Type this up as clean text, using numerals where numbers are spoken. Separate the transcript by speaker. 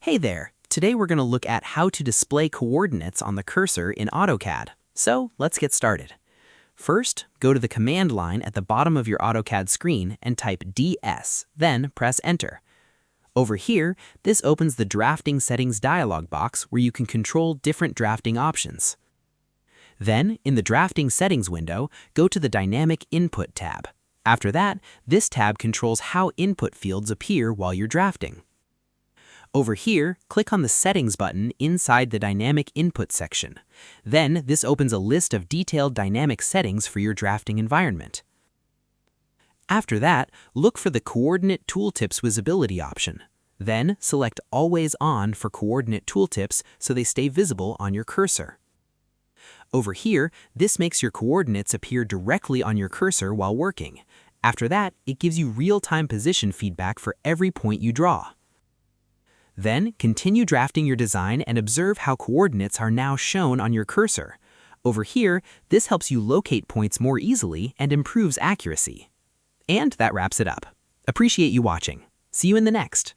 Speaker 1: Hey there! Today we're going to look at how to display coordinates on the cursor in AutoCAD. So let's get started. First, go to the command line at the bottom of your AutoCAD screen and type DS, then press Enter. Over here, this opens the Drafting Settings dialog box where you can control different drafting options. Then, in the Drafting Settings window, go to the Dynamic Input tab. After that, this tab controls how input fields appear while you're drafting. Over here, click on the Settings button inside the Dynamic Input section. Then, this opens a list of detailed dynamic settings for your drafting environment. After that, look for the Coordinate Tooltips visibility option. Then, select Always On for coordinate tooltips so they stay visible on your cursor. Over here, this makes your coordinates appear directly on your cursor while working. After that, it gives you real-time position feedback for every point you draw. Then, continue drafting your design and observe how coordinates are now shown on your cursor. Over here, this helps you locate points more easily and improves accuracy. And that wraps it up. Appreciate you watching. See you in the next.